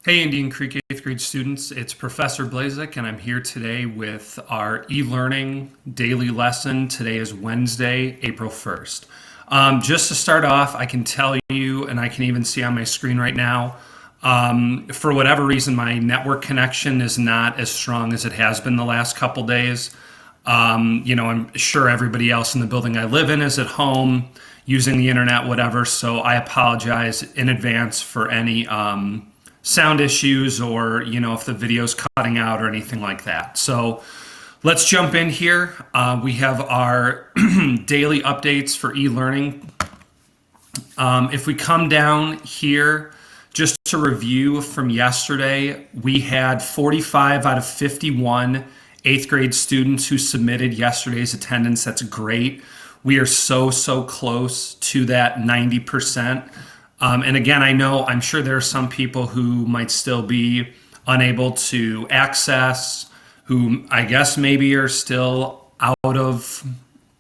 Hey, Indian Creek 8th grade students, it's Professor Blazek, and I'm here today with our e-learning daily lesson. Today is Wednesday, April 1st. Just to start off, I can tell you, and I can even see on my screen right now, for whatever reason, my network connection is not as strong as it has been the last couple days. I'm sure everybody else in the building I live in is at home using the internet, whatever, so I apologize in advance for any sound issues or if the video's cutting out or anything like that. So let's jump in here. We have our daily updates for e-learning. If we come down here, just to review from yesterday, we had 45 out of 51 8th grade students who submitted yesterday's attendance. That's great. We are so close to that 90%. And again, I'm sure there are some people who might still be unable to access, who I guess maybe are still out of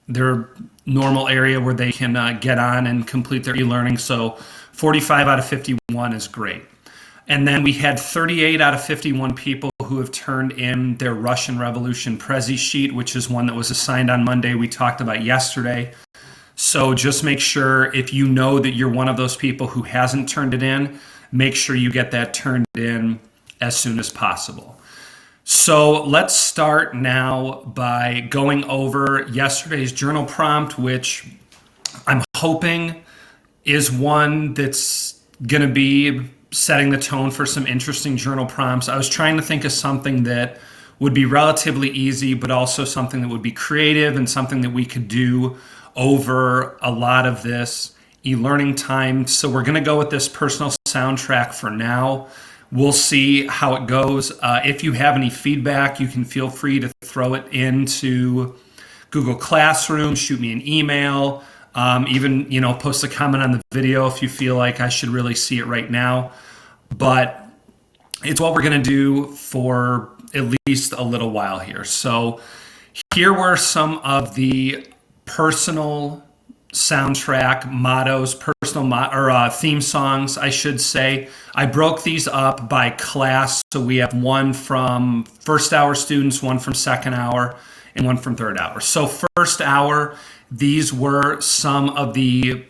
their normal area where they can get on and complete their e-learning. So 45 out of 51 is great. And then we had 38 out of 51 people who have turned in their Russian Revolution Prezi sheet, which is one that was assigned on Monday we talked about yesterday. So just make sure, if you know that you're one of those people who hasn't turned it in, make sure you get that turned in as soon as possible. So let's start now by going over yesterday's journal prompt, which I'm hoping is one that's going to be setting the tone for some interesting journal prompts. I was trying to think of something that would be relatively easy, but also something that would be creative and something that we could do over a lot of this e-learning time. So we're going to go with this personal soundtrack for now. We'll see how it goes. If you have any feedback, you can feel free to throw it into Google Classroom, shoot me an email, even post a comment on the video if you feel like I should really see it right now. But it's what we're going to do for at least a little while here. So here were some of the personal soundtrack mottos, theme songs, I should say. I broke these up by class, so we have one from first hour students, one from second hour, and one from third hour. So first hour, these were some of the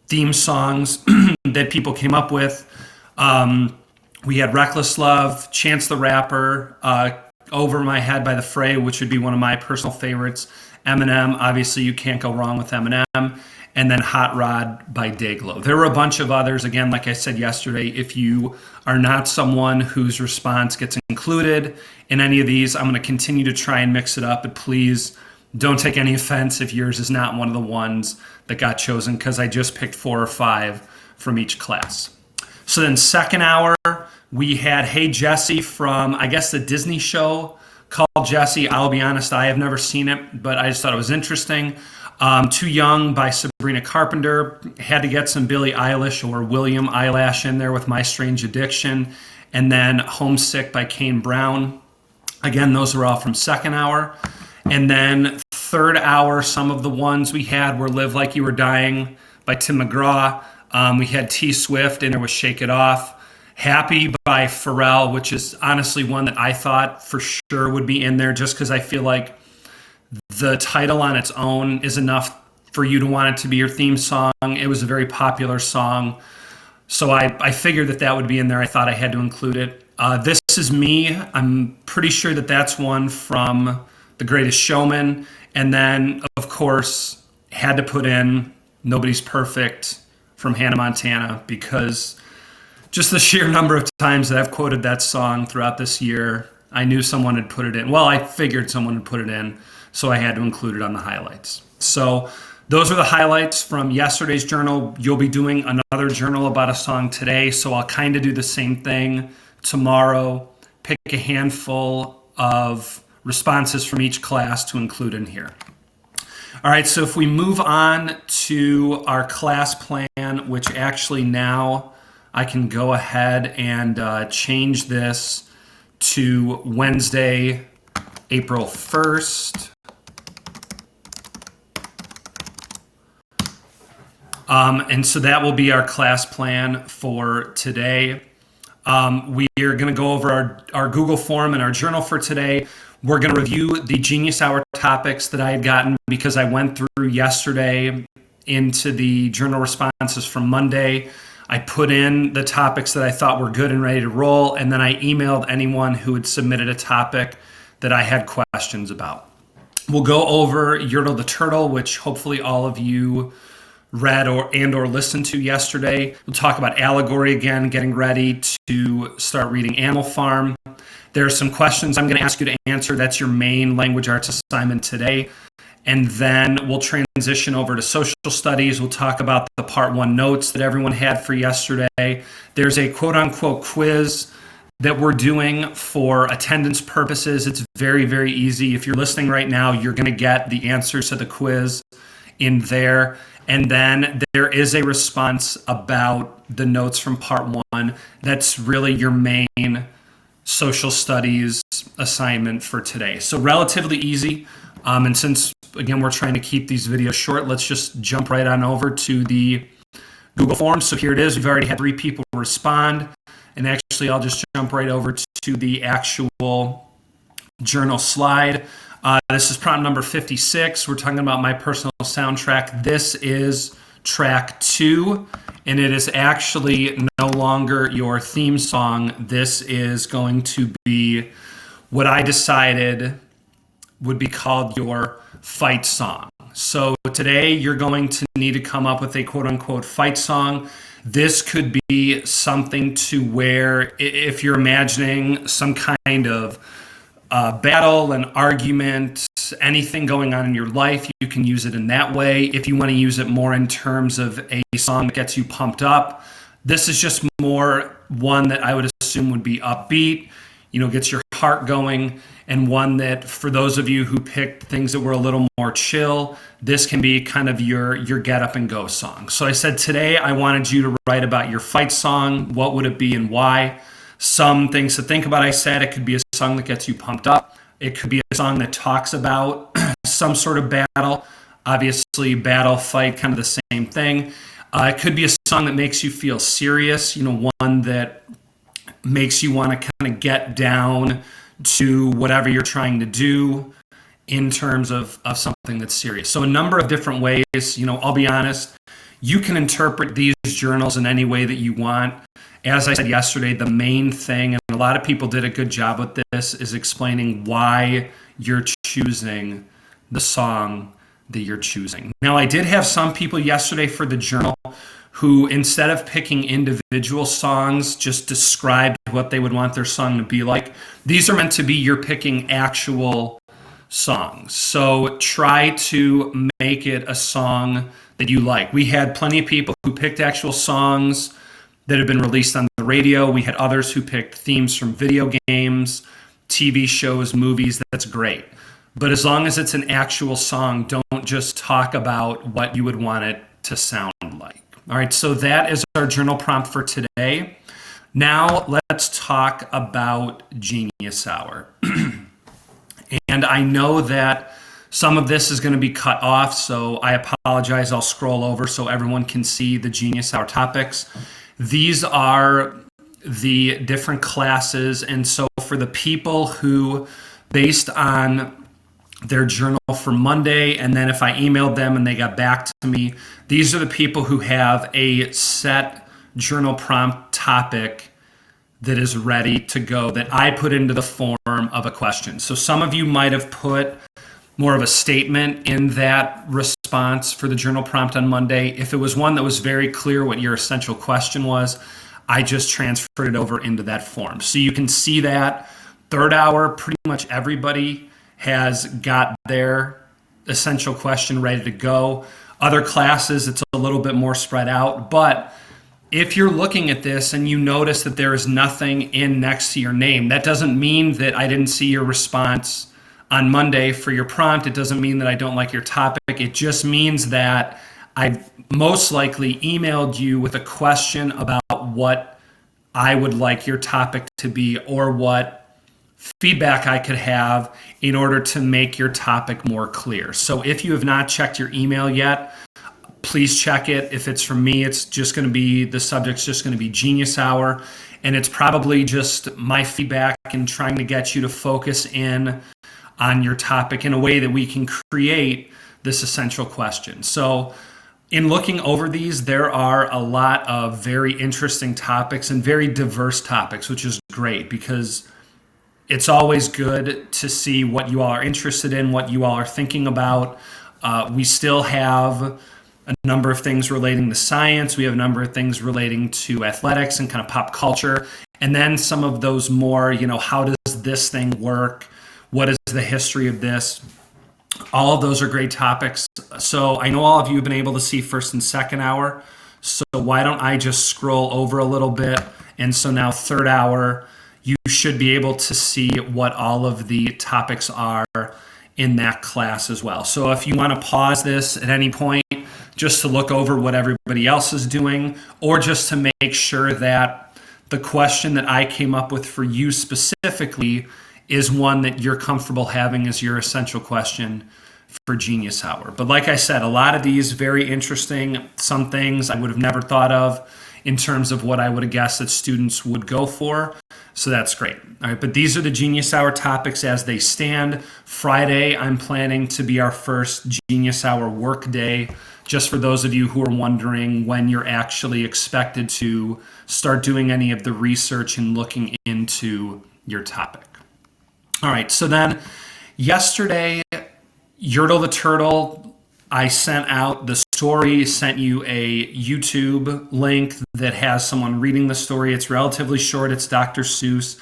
theme songs that people came up with. We had Reckless Love, Chance the Rapper, Over My Head by The Fray, which would be one of my personal favorites. Eminem, obviously you can't go wrong with Eminem, and then Hot Rod by Dayglow. There were a bunch of others. Again, like I said yesterday, if you are not someone whose response gets included in any of these, I'm going to continue to try and mix it up, but please don't take any offense if yours is not one of the ones that got chosen, because I just picked 4 or 5 from each class. So then second hour, we had Hey Jesse from, I guess, the Disney show called Jessie. I'll be honest, I have never seen it, but I just thought it was interesting. Too Young by Sabrina Carpenter. Had to get some Billie Eilish or William Eyelash in there with My Strange Addiction. And then Homesick by Kane Brown. Again, those were all from second hour. And then third hour, some of the ones we had were Live Like You Were Dying by Tim McGraw. We had T Swift, and there was Shake It Off. Happy by Pharrell, which is honestly one that I thought for sure would be in there, just because I feel like the title on its own is enough for you to want it to be your theme song. It was a very popular song, so I figured that would be in there. I thought I had to include it. This Is Me. I'm pretty sure that that's one from The Greatest Showman. And then, of course, had to put in Nobody's Perfect from Hannah Montana, because just the sheer number of times that I've quoted that song throughout this year, I knew someone had put it in. Well, I figured someone had put it in, so I had to include it on the highlights. So those are the highlights from yesterday's journal. You'll be doing another journal about a song today, so I'll kind of do the same thing tomorrow. Pick a handful of responses from each class to include in here. All right, so if we move on to our class plan, which actually now I can go ahead and change this to Wednesday, April 1st. And so that will be our class plan for today. We are going to go over our Google form and our journal for today. We're going to review the Genius Hour topics that I had gotten because I went through yesterday into the journal responses from Monday. I put in the topics that I thought were good and ready to roll, and then I emailed anyone who had submitted a topic that I had questions about. We'll go over Yertle the Turtle, which hopefully all of you read or listened to yesterday. We'll talk about Allegory again, getting ready to start reading Animal Farm. There are some questions I'm going to ask you to answer. That's your main language arts assignment today. And then we'll transition over to social studies. We'll talk about the part 1 notes that everyone had for yesterday. There's a quote unquote quiz that we're doing for attendance purposes. It's very, very easy. If you're listening right now, you're going to get the answers to the quiz in there. And then there is a response about the notes from part 1. That's really your main social studies assignment for today. So relatively easy. And since, again, we're trying to keep these videos short, let's just jump right on over to the Google Forms. So here it is. We've already had 3 people respond. And actually, I'll just jump right over to the actual journal slide. This is prompt number 56. We're talking about my personal soundtrack. This is track 2, and it is actually no longer your theme song. This is going to be what I decided would be called your fight song. So today you're going to need to come up with a quote-unquote fight song. This could be something to where if you're imagining some kind of battle, an argument, anything going on in your life, you can use it in that way. If you want to use it more in terms of a song that gets you pumped up, this is just more one that I would assume would be upbeat, gets your heart going, and one that for those of you who picked things that were a little more chill, this can be kind of your get up and go song. So I said today I wanted you to write about your fight song. What would it be and why? Some things to think about. I said it could be a song that gets you pumped up. It could be a song that talks about some sort of battle. Obviously, battle, fight, kind of the same thing. It could be a song that makes you feel serious, one that makes you want to kind of get down to whatever you're trying to do in terms of something that's serious. So a number of different ways, I'll be honest, you can interpret these journals in any way that you want. As I said yesterday, the main thing, and a lot of people did a good job with this, is explaining why you're choosing the song that you're choosing. Now, I did have some people yesterday for the journal who, instead of picking individual songs, just described what they would want their song to be like. These are meant to be you're picking actual songs. So try to make it a song that you like. We had plenty of people who picked actual songs that have been released on the radio. We had others who picked themes from video games, TV shows, movies. That's great. But as long as it's an actual song, don't just talk about what you would want it to sound like. All right, so that is our journal prompt for today. Now let's talk about Genius Hour. And I know that some of this is going to be cut off, so I apologize. I'll scroll over so everyone can see the Genius Hour topics. These are the different classes, and so for the people who, based on their journal for Monday, and then if I emailed them and they got back to me, these are the people who have a set journal prompt topic that is ready to go that I put into the form of a question. So some of you might have put more of a statement in that response for the journal prompt on Monday. If it was one that was very clear what your essential question was, I just transferred it over into that form. So you can see that third hour, pretty much everybody has got their essential question ready to go. Other classes, it's a little bit more spread out. But if you're looking at this and you notice that there is nothing in next to your name, that doesn't mean that I didn't see your response on Monday for your prompt. It doesn't mean that I don't like your topic. It just means that I most likely emailed you with a question about what I would like your topic to be or what feedback I could have in order to make your topic more clear. So if you have not checked your email yet, please check it. If it's from me, it's just going to be, the subject's just going to be Genius Hour. And it's probably just my feedback and trying to get you to focus in on your topic in a way that we can create this essential question. So in looking over these, there are a lot of very interesting topics and very diverse topics, which is great because it's always good to see what you all are interested in, what you all are thinking about. We still have a number of things relating to science. We have a number of things relating to athletics and kind of pop culture. And then some of those more, how does this thing work? What is the history of this? All of those are great topics. So I know all of you have been able to see first and second hour. So why don't I just scroll over a little bit? And so now third hour, you should be able to see what all of the topics are in that class as well. So if you want to pause this at any point, just to look over what everybody else is doing, or just to make sure that the question that I came up with for you specifically is one that you're comfortable having as your essential question for Genius Hour. But like I said, a lot of these very interesting, some things I would have never thought of in terms of what I would have guessed that students would go for. So that's great. All right, but these are the Genius Hour topics as they stand. Friday, I'm planning to be our first Genius Hour work day. Just for those of you who are wondering when you're actually expected to start doing any of the research and looking into your topic. All right, so then yesterday, Yertle the Turtle, I sent out the story, sent you a YouTube link that has someone reading the story. It's relatively short. It's Dr. Seuss.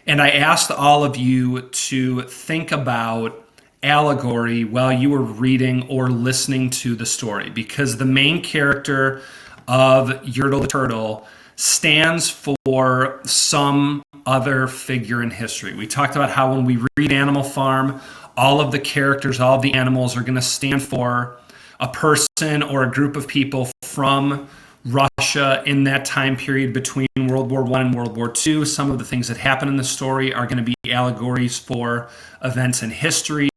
And I asked all of you to think about allegory while you were reading or listening to the story, because the main character of Yertle the Turtle stands for some other figure in history. We talked about how when we read Animal Farm, all of the characters, all of the animals are going to stand for a person or a group of people from Russia in that time period between World War I and World War II. Some of the things that happen in the story are going to be allegories for events in history.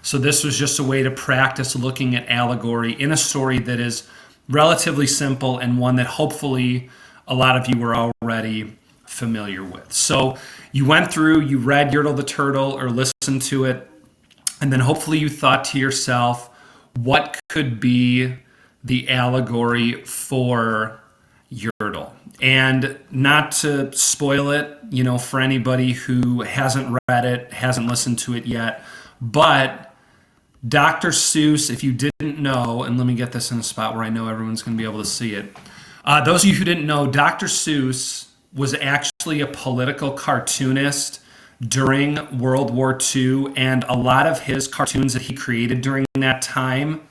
So this was just a way to practice looking at allegory in a story that is relatively simple and one that hopefully a lot of you were already familiar with. So you went through, you read Yertle the Turtle or listened to it, and then hopefully you thought to yourself, what could be the allegory for Yertle? And not to spoil it, for anybody who hasn't read it, hasn't listened to it yet, but Dr. Seuss, if you didn't know, and let me get this in a spot where I know everyone's going to be able to see it. Those of you who didn't know, Dr. Seuss was actually a political cartoonist during World War II, and a lot of his cartoons that he created during that time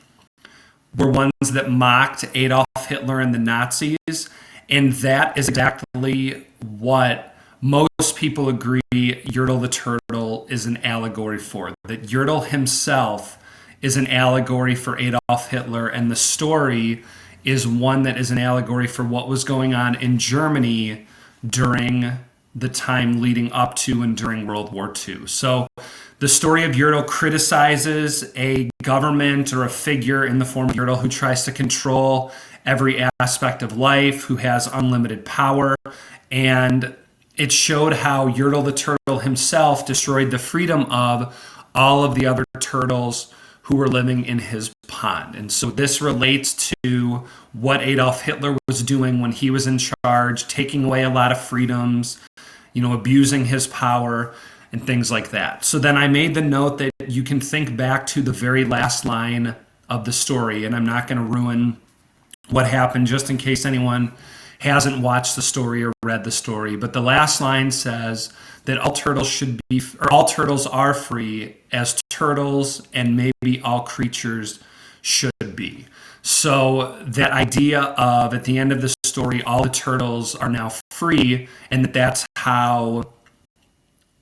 were ones that mocked Adolf Hitler and the Nazis, and that is exactly what most people agree Yertle the Turtle is an allegory for. That Yertle himself is an allegory for Adolf Hitler, and the story is one that is an allegory for what was going on in Germany during the time leading up to and during World War II. So the story of Yertle criticizes a government or a figure in the form of Yertle who tries to control every aspect of life, who has unlimited power. And it showed how Yertle the Turtle himself destroyed the freedom of all of the other turtles who were living in his pond. And so this relates to what Adolf Hitler was doing when he was in charge, taking away a lot of freedoms, abusing his power and things like that. So then I made the note that you can think back to the very last line of the story, and I'm not going to ruin what happened just in case anyone hasn't watched the story or read the story. But the last line says that all turtles are free as turtles and maybe all creatures should be. So that idea of at the end of the story, all the turtles are now free, and that's how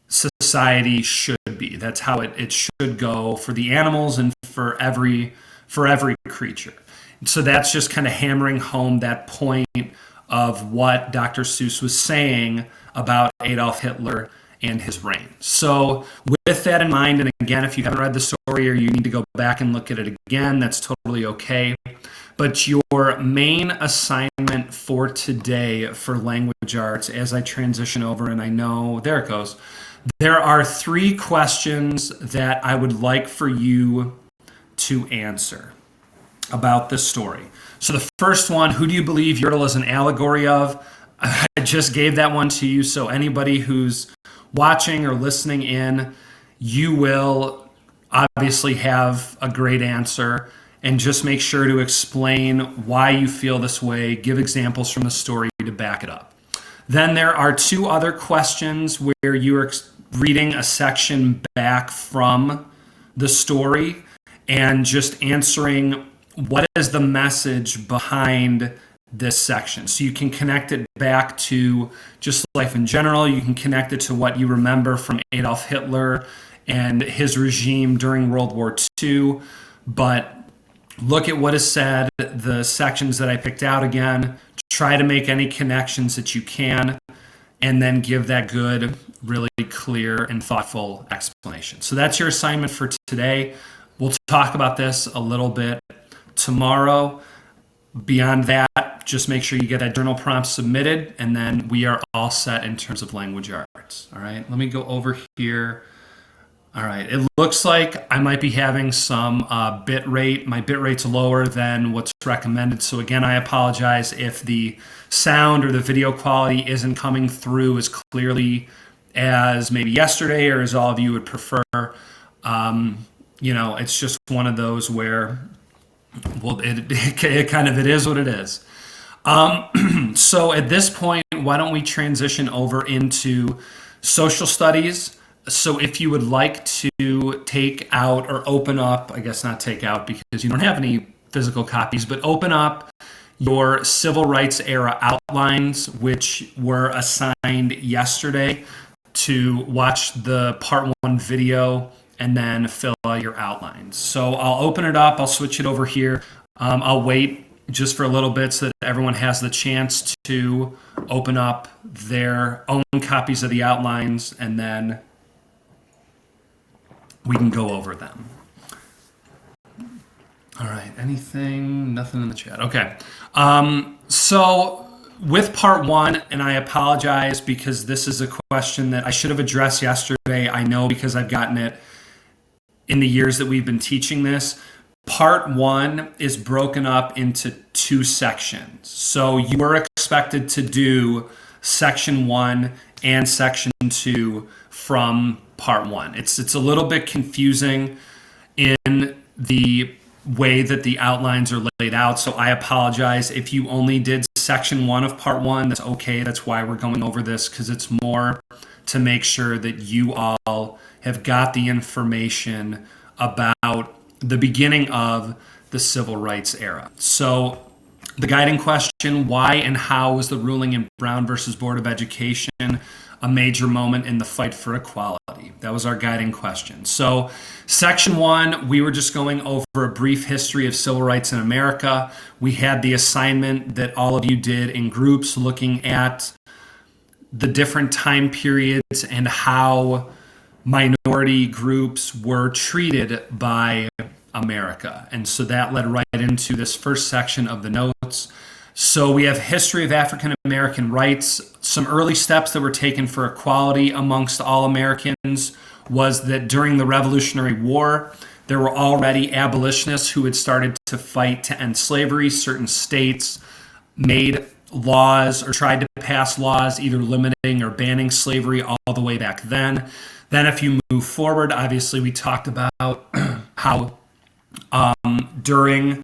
society should be. That's how it should go for the animals and for every creature. So that's just kind of hammering home that point of what Dr. Seuss was saying about Adolf Hitler and his reign. So with that in mind, and again, if you haven't read the story or you need to go back and look at it again, that's totally okay. But your main assignment for today for language arts, as I transition over, and I know, there it goes. There are 3 questions that I would like for you to answer about this story. So the first one, who do you believe Yertle is an allegory of? I just gave that one to you, so anybody who's watching or listening in, you will obviously have a great answer, and just make sure to explain why you feel this way, give examples from the story to back it up. Then there are 2 other questions where you're reading a section back from the story and just answering what is the message behind this section. So you can connect it back to just life in general. You can connect it to what you remember from Adolf Hitler and his regime during World War II. But look at what is said, the sections that I picked out again, try to make any connections that you can, and then give that good, really clear and thoughtful explanation. So that's your assignment for today. We'll talk about this a little bit tomorrow. Beyond that, just make sure you get that journal prompt submitted, and then we are all set in terms of language arts. All right, let me go over here. All right, it looks like I might be having some bit rate. My bit rate's lower than what's recommended. So again, I apologize if the sound or the video quality isn't coming through as clearly as maybe yesterday or as all of you would prefer. It's just one of those where, well, it is what it is. So at this point, why don't we transition over into social studies? So if you would like to take out or open up, I guess not take out because you don't have any physical copies, but open up your civil rights era outlines, which were assigned yesterday, to watch the part 1 video and then fill out your outlines. So I'll open it up. I'll switch it over here. I'll wait just for a little bit so that everyone has the chance to open up their own copies of the outlines, and then we can go over them. All right, nothing in the chat. Okay. So with part 1, and I apologize because this is a question that I should have addressed yesterday. I know because I've gotten it in the years that we've been teaching this. Part 1 is broken up into 2 sections. So you were expected to do section 1 and section 2 from part 1. It's a little bit confusing in the way that the outlines are laid out, so I apologize if you only did section 1 of part 1. That's okay. That's why we're going over this, because it's more to make sure that you all have got the information about the beginning of the civil rights era. So the guiding question, why and how was the ruling in Brown versus Board of Education a major moment in the fight for equality? That was our guiding question. So section 1, we were just going over a brief history of civil rights in America. We had the assignment that all of you did in groups looking at the different time periods and how minority groups were treated by America. And so that led right into this first section of the notes. So we have history of African American rights. Some early steps that were taken for equality amongst all Americans was that during the Revolutionary War, there were already abolitionists who had started to fight to end slavery. Certain states made laws or tried to pass laws either limiting or banning slavery all the way back then. Then if you move forward, obviously we talked about how during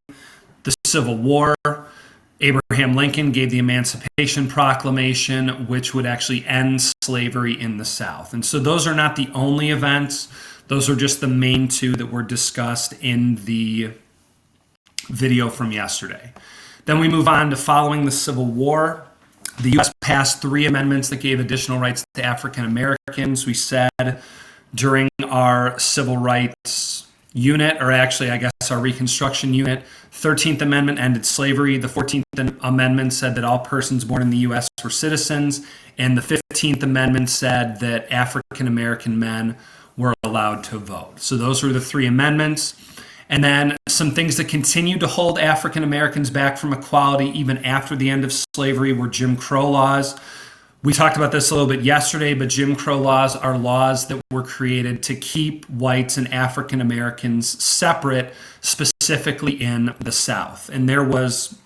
the Civil War, Abraham Lincoln gave the Emancipation Proclamation, which would actually end slavery in the South. And so those are not the only events. Those are just the main 2 that were discussed in the video from yesterday. Then we move on to following the Civil War. The U.S. passed 3 amendments that gave additional rights to African Americans. We said during our civil rights unit, or actually I guess our Reconstruction unit, 13th Amendment ended slavery. The 14th Amendment said that all persons born in the U.S. were citizens. And the 15th Amendment said that African American men were allowed to vote. So those were the 3 amendments. And then some things that continued to hold African Americans back from equality even after the end of slavery were Jim Crow laws. We talked about this a little bit yesterday, but Jim Crow laws are laws that were created to keep whites and African Americans separate, specifically in the South. And there was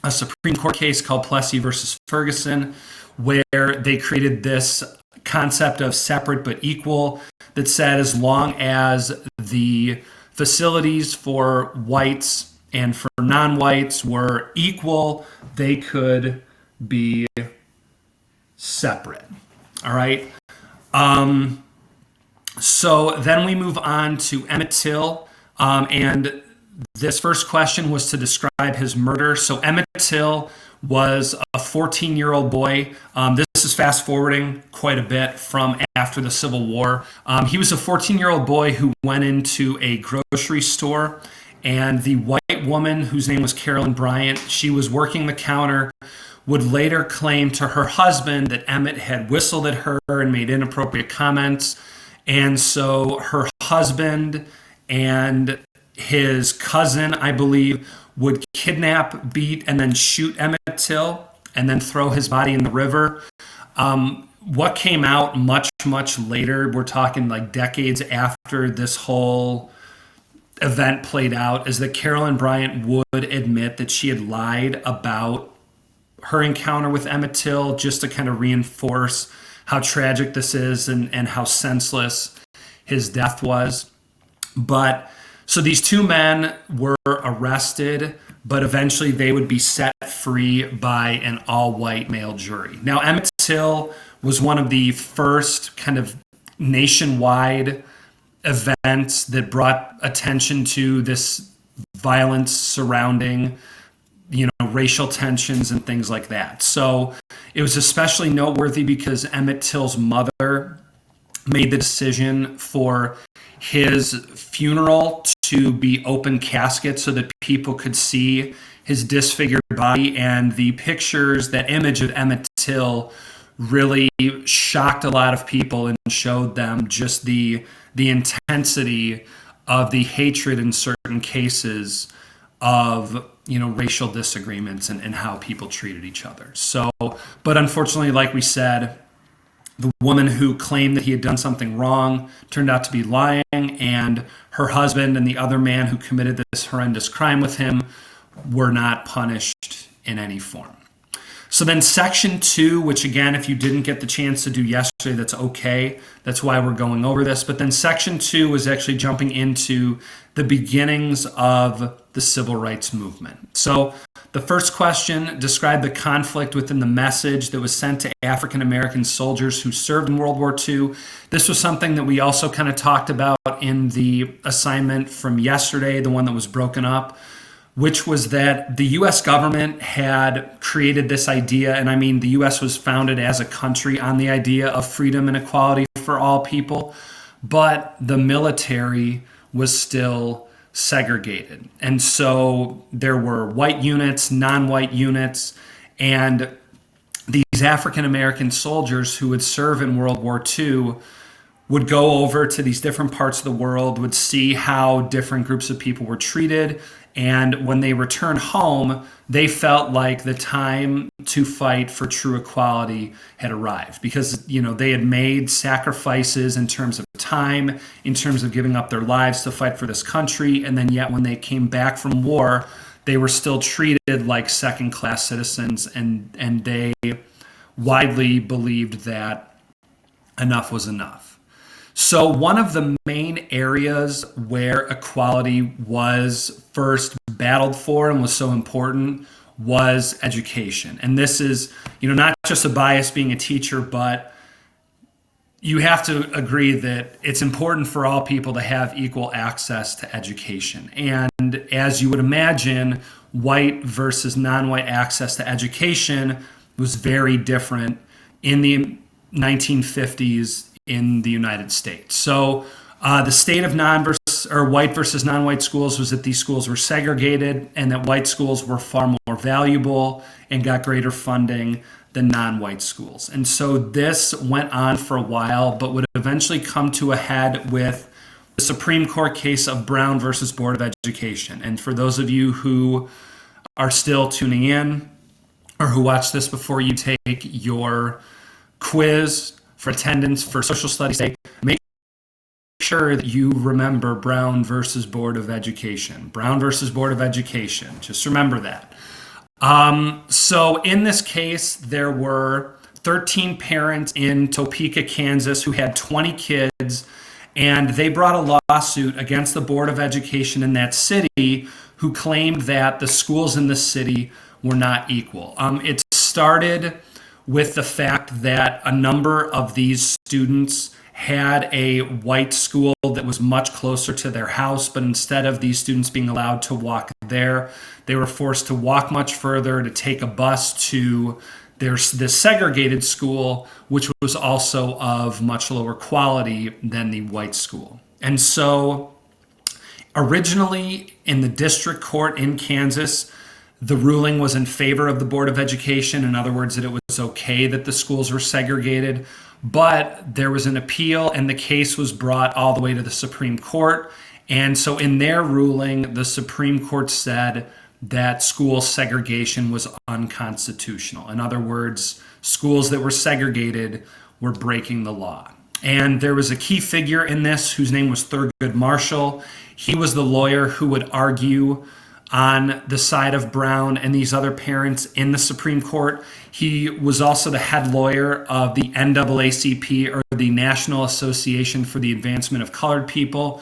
a Supreme Court case called Plessy versus Ferguson, where they created this concept of separate but equal that said as long as the facilities for whites and for non-whites were equal, they could be separate. All right. So then we move on to Emmett Till. And this first question was to describe his murder. So Emmett Till was a 14-year-old boy. This is fast forwarding quite a bit from after the Civil War. He was a 14-year-old boy who went into a grocery store, and the white woman, whose name was Carolyn Bryant, she was working the counter, would later claim to her husband that Emmett had whistled at her and made inappropriate comments. And so her husband and his cousin, I believe, would kidnap, beat, and then shoot Emmett Till and then throw his body in the river. What came out much, much later, we're talking like decades after this whole event played out, is that Carolyn Bryant would admit that she had lied about her encounter with Emmett Till just to kind of reinforce how tragic this is and how senseless his death was. But so these two men were arrested, but eventually they would be set free by an all-white male jury. Now, Emmett Till was one of the first kind of nationwide events that brought attention to this violence surrounding racial tensions and things like that. So it was especially noteworthy because Emmett Till's mother made the decision for his funeral to be open casket so that people could see his disfigured body. And the pictures, that image of Emmett Till really shocked a lot of people and showed them just the intensity of the hatred in certain cases of racial disagreements and how people treated each other. So, but unfortunately, like we said, the woman who claimed that he had done something wrong turned out to be lying, and her husband and the other man who committed this horrendous crime with him were not punished in any form. So then section 2, which again, if you didn't get the chance to do yesterday, that's okay. That's why we're going over this. But then section 2 was actually jumping into the beginnings of the civil rights movement. So the first question described the conflict within the message that was sent to African American soldiers who served in World War II. This was something that we also kind of talked about in the assignment from yesterday, the one that was broken up, which was that the U.S. government had created this idea, and I mean the U.S. was founded as a country on the idea of freedom and equality for all people, but the military was still segregated. And so there were white units, non-white units, and these African American soldiers who would serve in World War II would go over to these different parts of the world, would see how different groups of people were treated. And when they returned home, they felt like the time to fight for true equality had arrived because, they had made sacrifices in terms of time, in terms of giving up their lives to fight for this country. And then yet when they came back from war, they were still treated like second-class citizens, and they widely believed that enough was enough. So one of the main areas where equality was first battled for and was so important was education. And this is, not just a bias being a teacher, but you have to agree that it's important for all people to have equal access to education. And as you would imagine, white versus non-white access to education was very different in the 1950s in the United States. So the state of white versus non-white schools was that these schools were segregated and that white schools were far more valuable and got greater funding than non-white schools. And so this went on for a while, but would eventually come to a head with Supreme Court case of Brown versus Board of Education. And for those of you who are still tuning in or who watch this before you take your quiz for attendance for social studies day, make sure that you remember Brown versus Board of Education. Brown versus Board of Education. Just remember that. So in this case, there were 13 parents in Topeka, Kansas, who had 20 kids, and they brought a lawsuit against the Board of Education in that city, who claimed that the schools in the city were not equal. It started with the fact that a number of these students had a white school that was much closer to their house, but instead of these students being allowed to walk there, they were forced to walk much further, to take a bus to this segregated school, which was also of much lower quality than the white school. And so originally in the district court in Kansas, the ruling was in favor of the Board of Education. In other words, that it was okay that the schools were segregated. But there was an appeal, and the case was brought all the way to the Supreme Court. And so in their ruling, the Supreme Court said that school segregation was unconstitutional. In other words, schools that were segregated were breaking the law. And there was a key figure in this whose name was Thurgood Marshall. He was the lawyer who would argue on the side of Brown and these other parents in the Supreme Court. He was also the head lawyer of the NAACP, or the National Association for the Advancement of Colored People.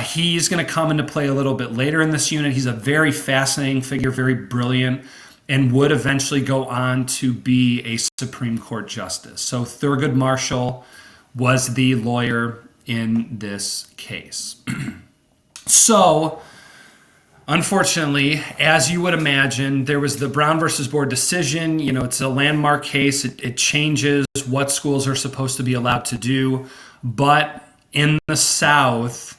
He's going to come into play a little bit later in this unit. He's a very fascinating figure, very brilliant, and would eventually go on to be a Supreme Court justice. So Thurgood Marshall was the lawyer in this case. So, unfortunately, as you would imagine, there was the Brown versus Board decision. You know, it's a landmark case. It changes what schools are supposed to be allowed to do. But in the South,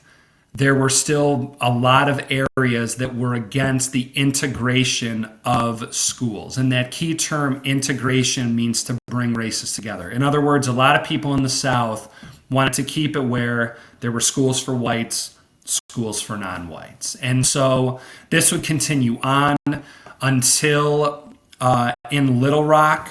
there were still a lot of areas that were against the integration of schools. And that key term, integration, means to bring races together. In other words, a lot of people in the South wanted to keep it where there were schools for whites, schools for non-whites. And so this would continue on until in Little Rock,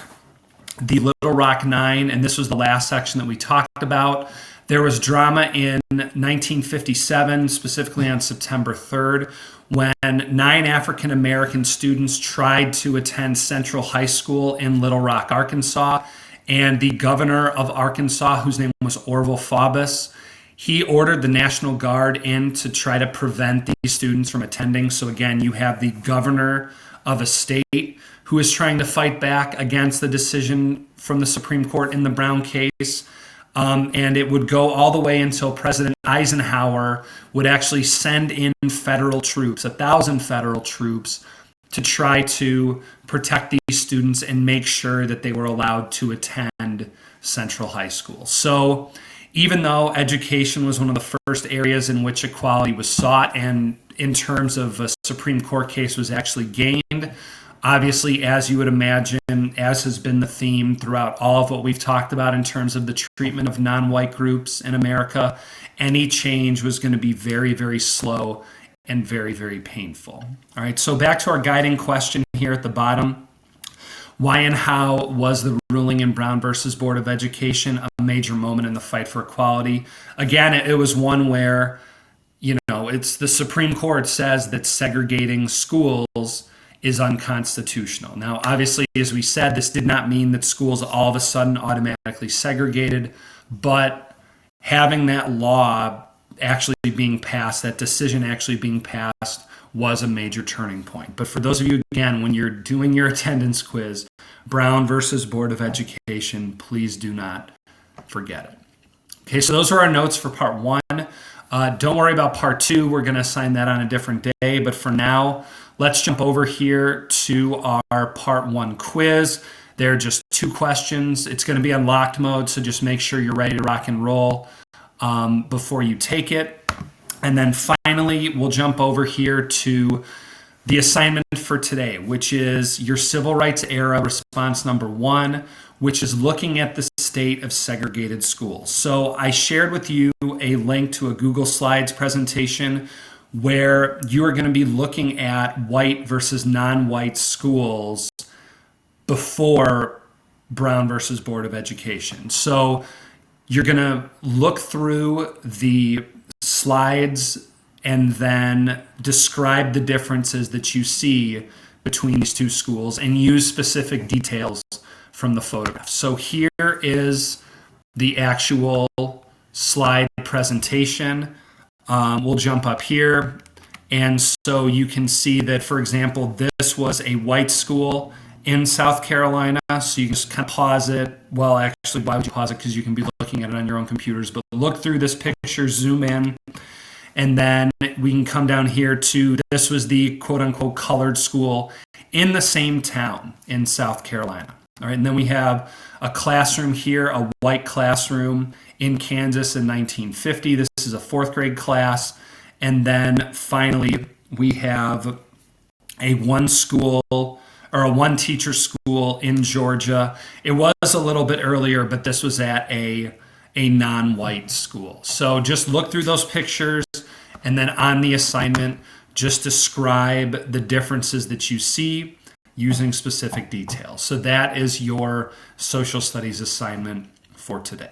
the Little Rock Nine, and this was the last section that we talked about. There was drama in 1957, specifically on September 3rd, when 9 African American students tried to attend Central High School in Little Rock, Arkansas, and the governor of Arkansas, whose name was Orville Faubus, he ordered the National Guard in to try to prevent these students from attending. So again, you have the governor of a state who is trying to fight back against the decision from the Supreme Court in the Brown case. And it would go all the way until President Eisenhower would actually send in federal troops, 1,000 federal troops, to try to protect these students and make sure that they were allowed to attend Central High School. So even though education was one of the first areas in which equality was sought and in terms of a Supreme Court case was actually gained, obviously, as you would imagine, as has been the theme throughout all of what we've talked about in terms of the treatment of non-white groups in America, any change was going to be very, very slow and very, very painful. All right, so back to our guiding question here at the bottom. Why and how was the ruling in Brown versus Board of Education a major moment in the fight for equality? Again, it was one where, it's the Supreme Court says that segregating schools is unconstitutional. Now, obviously, as we said, this did not mean that schools all of a sudden automatically segregated, but having that law actually being passed, that decision actually being passed, was a major turning point. But for those of you, again, when you're doing your attendance quiz, Brown versus Board of Education, please do not forget it. Okay, so those are our notes for part 1. Don't worry about part 2. We're going to assign that on a different day. But for now, let's jump over here to our part 1 quiz. There are just 2 questions. It's going to be on locked mode, so just make sure you're ready to rock and roll before you take it. And then finally, we'll jump over here to the assignment for today, which is your civil rights era response number 1, which is looking at the state of segregated schools. So I shared with you a link to a Google Slides presentation where you are going to be looking at white versus non-white schools before Brown versus Board of Education. So you're going to look through the slides and then describe the differences that you see between these two schools and use specific details from the photograph. So here is the actual slide presentation. We'll jump up here. And so you can see that, for example, this was a white school in South Carolina. So you can just kind of pause it. Well, actually, why would you pause it? Because you can be looking at it on your own computers. But look through this picture, zoom in, and then we can come down here to this was the quote-unquote colored school in the same town in South Carolina. All right, and then we have a classroom here, a white classroom in Kansas in 1950. This is a fourth grade class. And then finally, we have a one teacher school in Georgia. It was a little bit earlier, but this was at a non-white school. So just look through those pictures, and then on the assignment, just describe the differences that you see using specific details. So that is your social studies assignment for today.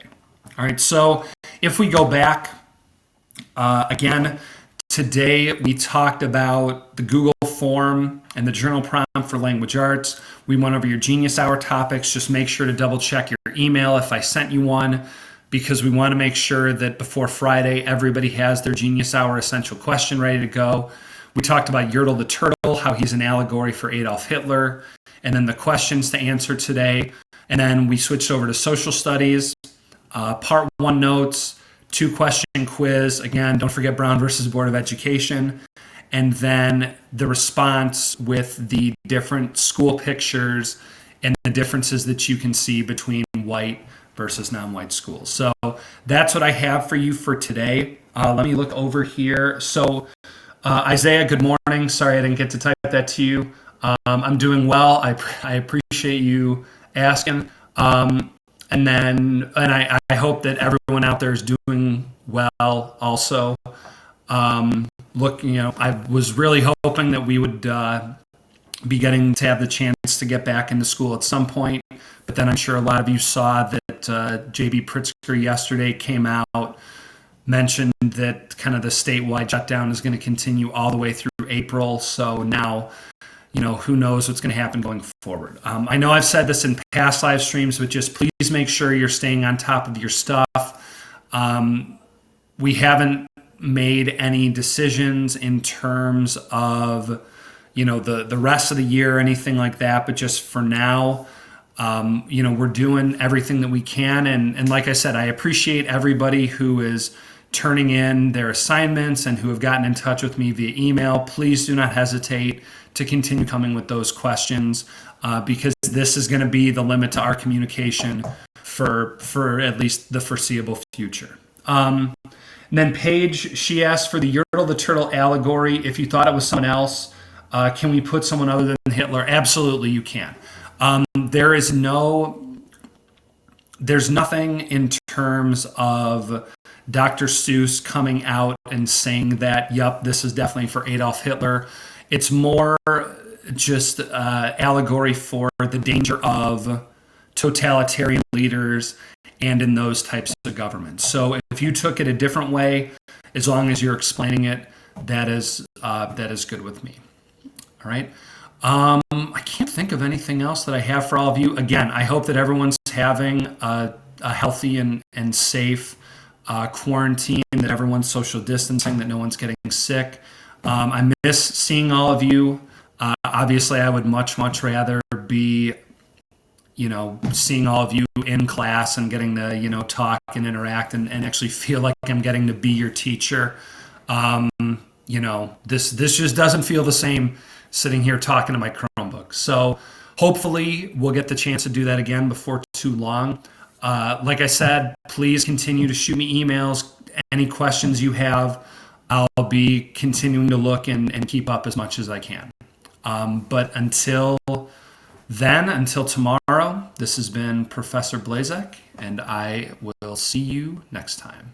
All right, so if we go back, again, today we talked about the Google form and the journal prompt for language arts. We went over your Genius Hour topics. Just make sure to double check your email if I sent you one, because we want to make sure that before Friday, everybody has their Genius Hour essential question ready to go. We talked about Yertle the Turtle, how he's an allegory for Adolf Hitler, and then the questions to answer today. And then we switched over to social studies, part 1 notes, 2 question quiz. Again, don't forget Brown versus Board of Education. And then the response with the different school pictures and the differences that you can see between white versus non-white schools. So that's what I have for you for today. Let me look over here. So Isaiah, good morning. Sorry I didn't get to type that to you. I'm doing well. I appreciate you asking. And I hope that everyone out there is doing well also. I was really hoping that we would be getting to have the chance to get back into school at some point. But then I'm sure a lot of you saw that J.B. Pritzker yesterday came out, mentioned that kind of the statewide shutdown is going to continue all the way through April. So now, who knows what's going to happen going forward. I know I've said this in past live streams, but just please make sure you're staying on top of your stuff. We haven't made any decisions in terms of, the rest of the year or anything like that. But just for now, we're doing everything that we can. And like I said, I appreciate everybody who is turning in their assignments and who have gotten in touch with me via email. Please do not hesitate to continue coming with those questions because this is going to be the limit to our communication for at least the foreseeable future. And then Paige, she asked for the Yertle the Turtle allegory. If you thought it was someone else, can we put someone other than Hitler? Absolutely, you can. There's nothing in terms of Dr. Seuss coming out and saying that, yep, this is definitely for Adolf Hitler. It's more just allegory for the danger of totalitarian leaders and in those types of governments. So if you took it a different way, as long as you're explaining it, that is good with me. All right. I can't think of anything else that I have for all of you. Again, I hope that everyone's having a healthy and safe quarantine, that everyone's social distancing, that no one's getting sick. I miss seeing all of you. Obviously, I would much rather be, seeing all of you in class and getting to, talk and interact and actually feel like I'm getting to be your teacher. This just doesn't feel the same sitting here talking to my Chromebook. So hopefully we'll get the chance to do that again before too long. Like I said, please continue to shoot me emails. Any questions you have, I'll be continuing to look and keep up as much as I can. But until Then, until tomorrow, this has been Professor Blazek, and I will see you next time.